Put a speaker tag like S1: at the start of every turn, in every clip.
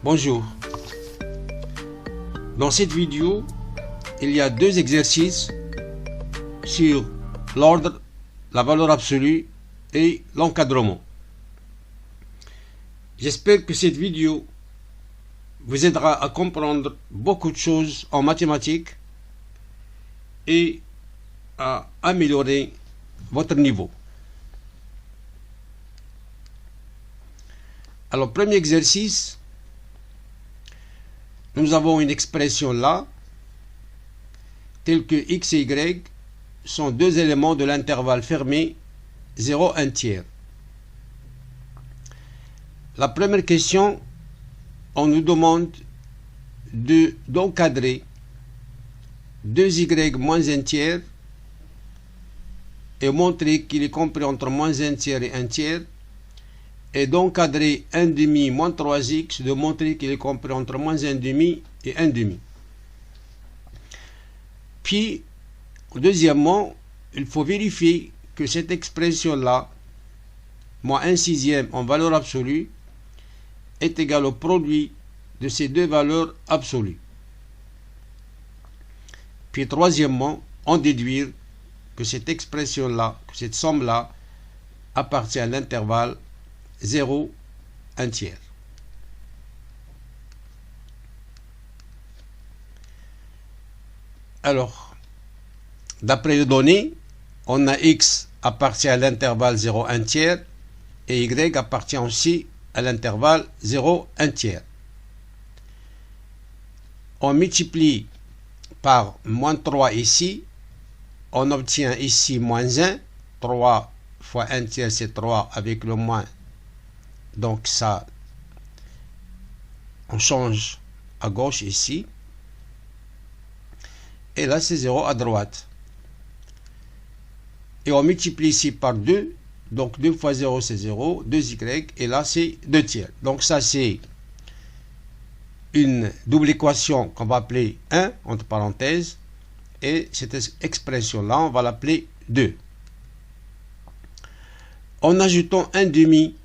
S1: Bonjour. Dans cette vidéo, il y a deux exercices sur l'ordre, la valeur absolue et l'encadrement. J'espère que cette vidéo vous aidera à comprendre beaucoup de choses en mathématiques et à améliorer votre niveau. Alors, premier exercice, nous avons une expression là, telle que x et y sont deux éléments de l'intervalle fermé 0, 1 tiers. La première question, on nous demande d'encadrer 2y moins 1 tiers et montrer qu'il est compris entre moins 1 tiers et 1 tiers, et d'encadrer 1 demi moins 3x, de montrer qu'il est compris entre moins 1 demi et 1 demi. Puis, deuxièmement, il faut vérifier que cette expression-là, moins 1 sixième en valeur absolue, est égal au produit de ces deux valeurs absolues. Puis, troisièmement, en déduire que cette expression-là, que cette somme-là, appartient à l'intervalle 0, 1 tiers. Alors, d'après les données, on a x appartient à l'intervalle 0, 1 tiers et y appartient aussi à l'intervalle 0, 1 tiers. On multiplie par moins 3 ici, on obtient ici moins 1, 3 fois 1 tiers c'est 3 avec le moins. Donc ça, on change à gauche ici. Et là, c'est 0 à droite. Et on multiplie ici par 2. Donc 2 fois 0, c'est 0. 2y. Et là, c'est 2 tiers. Donc ça, c'est une double équation qu'on va appeler 1, entre parenthèses. Et cette expression-là, on va l'appeler 2. En ajoutant 1 demi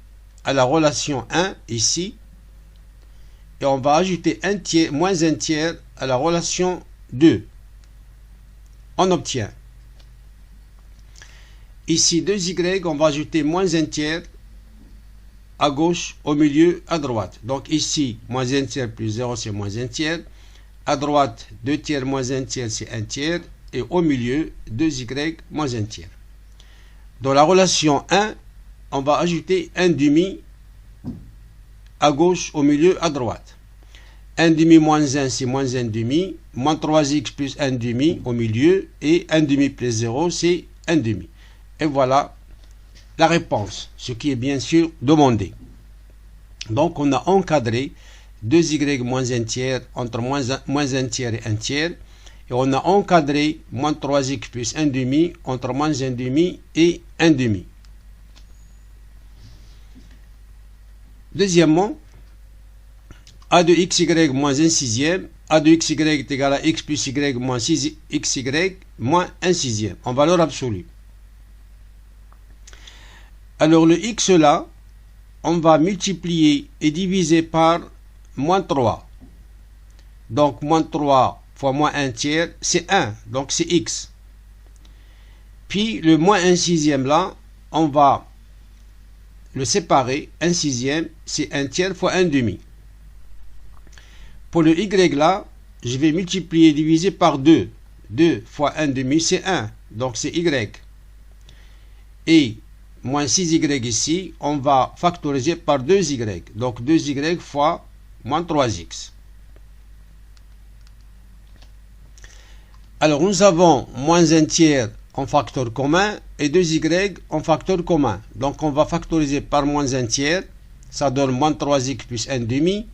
S1: à la relation 1 ici, et on va ajouter 1 tiers, moins 1 tiers à la relation 2. On obtient ici 2y, on va ajouter moins 1 tiers à gauche, au milieu, à droite. Donc ici, moins 1 tiers plus 0, c'est moins 1 tiers. À droite, 2 tiers moins 1 tiers, c'est 1 tiers. Et au milieu, 2y moins 1 tiers. Dans la relation 1, on va ajouter 1 demi à gauche, au milieu, à droite. 1 demi moins 1, c'est moins 1 demi. Moins 3x plus 1 demi au milieu. Et 1 demi plus 0, c'est 1 demi. Et voilà la réponse, ce qui est bien sûr demandé. Donc, on a encadré 2y moins 1 tiers entre moins 1 tiers et 1 tiers. Et on a encadré moins 3x plus 1 demi entre moins 1 demi et 1 demi. Deuxièmement, a de xy moins 1 sixième, a de xy est égal à x plus y moins 6xy moins 1 sixième, en valeur absolue. Alors le x là, on va multiplier et diviser par moins 3. Donc moins 3 fois moins 1 tiers, c'est 1, donc c'est x. Puis le moins 1 sixième là, on va le séparer, 1 sixième, c'est 1 tiers fois 1 demi. Pour le y là, je vais multiplier et diviser par 2. 2 fois 1 demi, c'est 1. Donc c'est y. Et moins 6y ici, on va factoriser par 2y. Donc 2y fois moins 3x. Alors nous avons moins 1 tiers en facteur commun et 2y en facteur commun. Donc on va factoriser par moins 1 tiers. Ça donne moins 3x plus 1 demi.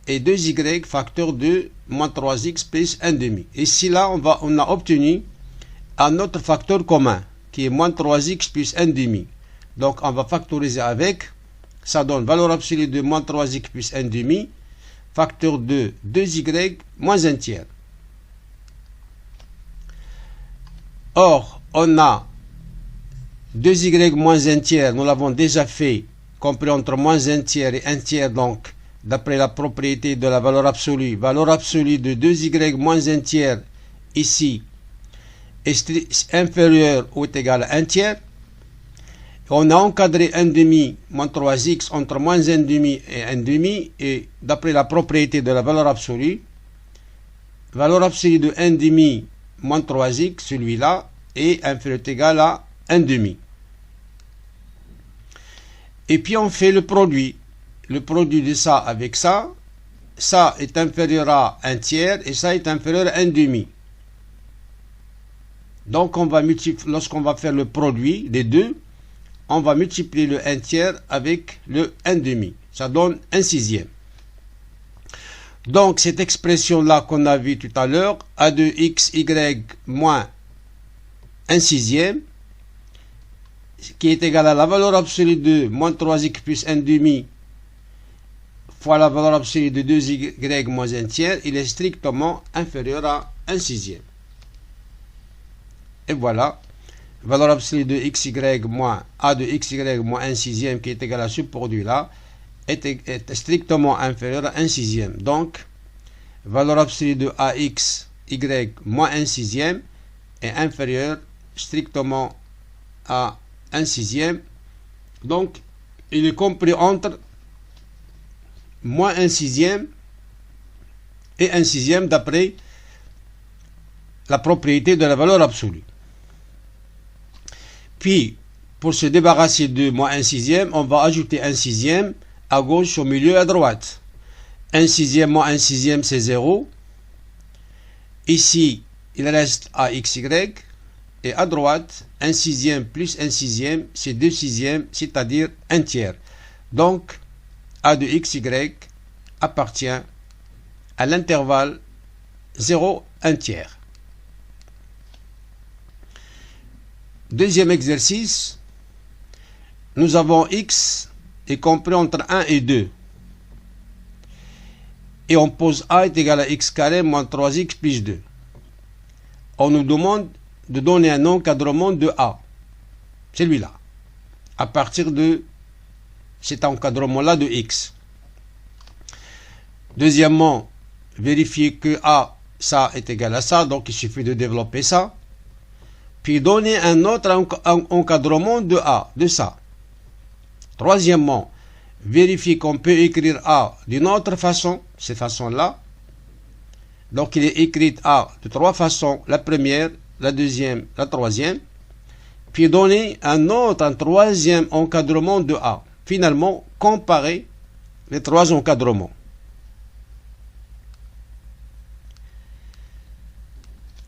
S1: Et 2y facteur de moins 3x plus 1 demi. Ici là, on a obtenu un autre facteur commun qui est moins 3x plus 1 demi. Donc on va factoriser avec. ça donne valeur absolue de moins 3x plus 1 demi, facteur de 2y moins 1 tiers. Or, on a 2y moins 1 tiers, nous l'avons déjà fait, compris entre moins 1 tiers et 1 tiers, donc d'après la propriété de la valeur absolue de 2y moins 1 tiers ici est inférieur ou est égal à 1 tiers. On a encadré 1 demi moins 3x entre moins 1 demi et 1 demi, et d'après la propriété de la valeur absolue de 1 demi moins 3x, celui-là, est inférieur ou égal à 1 demi. Et puis on fait le produit de ça avec ça. Ça est inférieur à 1 tiers et ça est inférieur à 1 demi. Donc on va multiplier, lorsqu'on va faire le produit des deux, on va multiplier le 1 tiers avec le 1 demi. Ça donne 1 sixième. Donc cette expression-là qu'on a vue tout à l'heure, a de xy moins 1 sixième, qui est égal à la valeur absolue de moins 3x plus 1 demi fois la valeur absolue de 2y moins 1 tiers, il est strictement inférieur à 1 sixième. Et voilà, valeur absolue de xy moins a de xy moins 1 sixième, qui est égal à ce produit-là, est strictement inférieur à 1 sixième. Donc, valeur absolue de ax y moins 1 sixième est inférieure strictement à 1 sixième. Donc, il est compris entre moins 1 sixième et 1 sixième d'après la propriété de la valeur absolue. Puis, pour se débarrasser de moins 1 sixième, on va ajouter 1 sixième à gauche, au milieu, à droite. 1 sixième moins 1 sixième, c'est 0. Ici, il reste AXY. Et à droite, 1 sixième plus 1 sixième, c'est 2 sixièmes, c'est-à-dire 1 tiers. Donc, A de XY appartient à l'intervalle 0, 1 tiers. Deuxième exercice, nous avons x est compris entre 1 et 2. Et on pose a est égal à x carré moins 3x plus 2. On nous demande de donner un encadrement de a. Celui-là. À partir de cet encadrement-là de x. Deuxièmement, vérifier que a, ça est égal à ça. Donc il suffit de développer ça. Puis donner un autre encadrement de a, de ça. Troisièmement, vérifier qu'on peut écrire a d'une autre façon, cette façon-là. Donc il est écrit a de 3 façons, la première, la deuxième, la troisième. Puis donner un troisième encadrement de a. Finalement, comparer les 3 encadrements.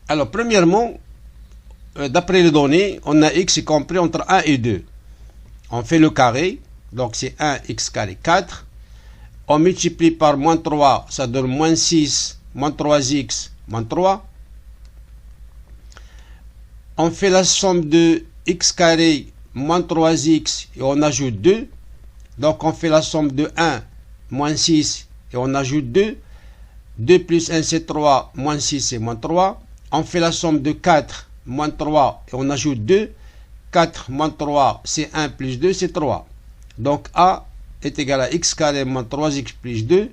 S1: Alors, premièrement, d'après les données, on a x compris entre 1 et 2. On fait le carré, donc c'est 1x carré 4. On multiplie par moins 3, ça donne moins 6, moins 3x, moins 3. On fait la somme de x carré moins 3x et on ajoute 2. Donc on fait la somme de 1 moins 6 et on ajoute 2. 2 plus 1 c'est 3, moins 6 c'est moins 3. On fait la somme de 4 moins 3 et on ajoute 2. 4 moins 3 c'est 1 plus 2 c'est 3. Donc A est égal à x carré moins 3x plus 2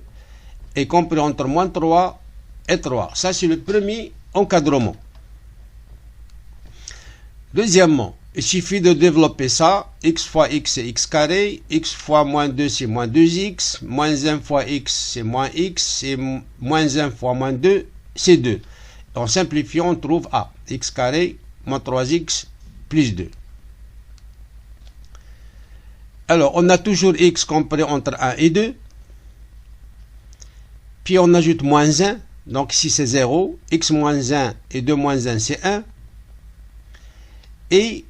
S1: est compris entre moins 3 et 3. Ça c'est le premier encadrement. Deuxièmement, il suffit de développer ça. X fois x c'est x carré. X fois moins 2 c'est moins 2x. Moins 1 fois x c'est moins x. Et moins 1 fois moins 2 c'est 2. En simplifiant, on trouve A. X carré moins 3x plus 2. Alors, on a toujours x compris entre 1 et 2. Puis on ajoute moins 1. Donc ici c'est 0. X moins 1 et 2 moins 1 c'est 1. Et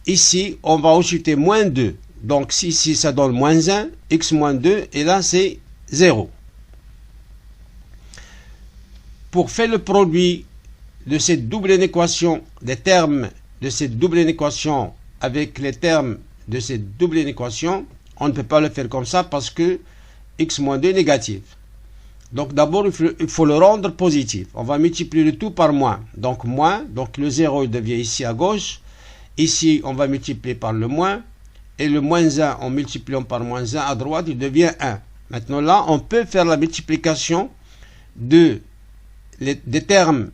S1: ici, on va ajouter moins 2. Donc ici, ça donne moins 1, x moins 2, et là, c'est 0. Pour faire le produit de cette double équation, des termes de cette double équation avec les termes de cette double équation, on ne peut pas le faire comme ça parce que x moins 2 est négatif. Donc d'abord, il faut le rendre positif. On va multiplier le tout par moins. Donc moins, donc le 0 il devient ici à gauche. Ici, on va multiplier par le moins. Et le moins 1, en multipliant par moins 1 à droite, il devient 1. Maintenant là, on peut faire la multiplication des termes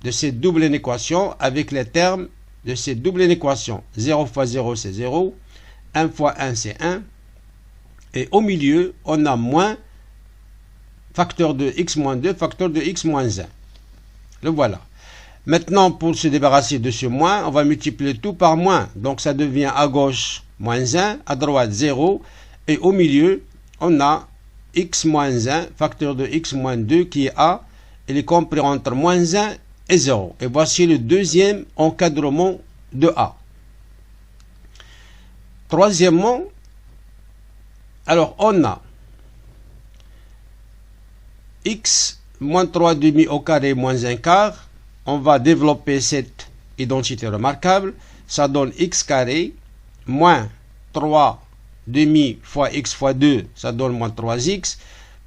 S1: de cette double équation avec les termes de cette double équation. 0 fois 0, c'est 0. 1 fois 1, c'est 1. Et au milieu, on a moins facteur de x moins 2, facteur de x moins 1. Le voilà. Maintenant, pour se débarrasser de ce moins, on va multiplier tout par moins. Donc, ça devient à gauche moins 1, à droite 0. Et au milieu, on a x moins 1, facteur de x moins 2 qui est a. Il est compris entre moins 1 et 0. Et voici le deuxième encadrement de a. Troisièmement, alors on a x moins 3 demi au carré moins 1 quart. On va développer cette identité remarquable. Ça donne x carré moins 3 demi fois x fois 2, ça donne moins 3x,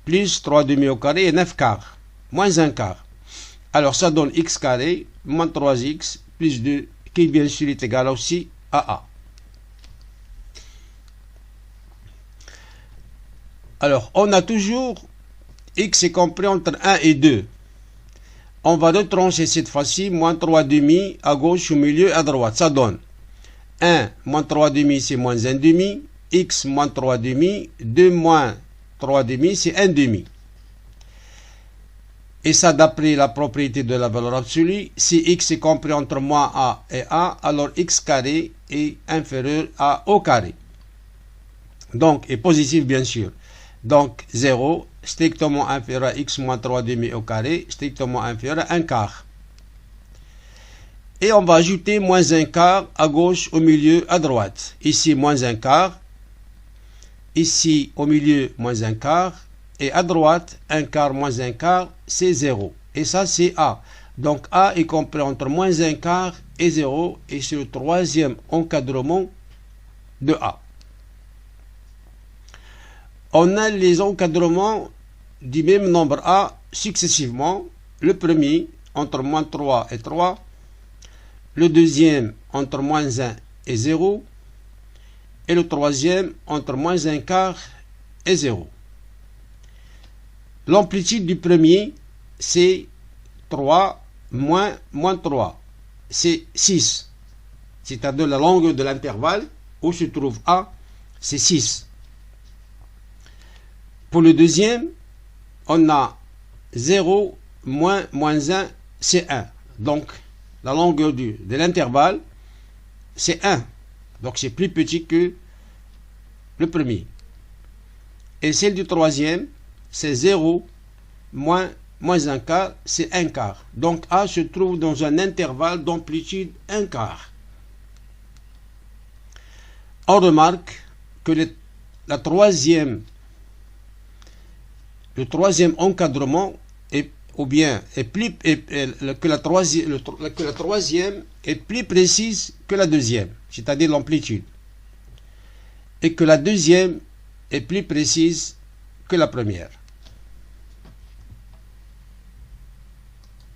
S1: plus 3 demi au carré et 9 quarts, moins 1 quart. Alors ça donne x carré moins 3x plus 2, qui bien sûr est égal aussi à a. Alors on a toujours x est compris entre 1 et 2. On va retrancher cette fois-ci moins 3 demi à gauche, au milieu, à droite. Ça donne 1 moins 3 demi, c'est moins 1 demi. X moins 3 demi. 2 moins 3 demi, c'est 1 demi. Et ça, d'après la propriété de la valeur absolue, si x est compris entre moins a et a, alors x carré est inférieur à au carré. Donc, et positif bien sûr. Donc 0, strictement inférieur à x moins 3 demi au carré, strictement inférieur à 1 quart. Et on va ajouter moins 1 quart à gauche, au milieu, à droite. Ici, moins 1 quart. Ici, au milieu, moins 1 quart. Et à droite, 1 quart moins 1 quart, c'est 0. Et ça, c'est a. Donc a est compris entre moins 1 quart et 0. Et c'est le troisième encadrement de a. On a les encadrements du même nombre a successivement. Le premier entre moins 3 et 3. Le deuxième entre moins 1 et 0. Et le troisième entre moins 1 quart et 0. L'amplitude du premier, c'est 3 moins 3. C'est 6. C'est-à-dire la longueur de l'intervalle où se trouve a, c'est 6. Pour le deuxième, on a 0 moins 1, c'est 1. Donc, la longueur de l'intervalle, c'est 1. Donc, c'est plus petit que le premier. Et celle du troisième, c'est 0 moins 1 quart, c'est 1 quart. Donc, A se trouve dans un intervalle d'amplitude 1 quart. On remarque que le troisième encadrement que la troisième est plus précise que la deuxième, c'est-à-dire l'amplitude, et que la deuxième est plus précise que la première.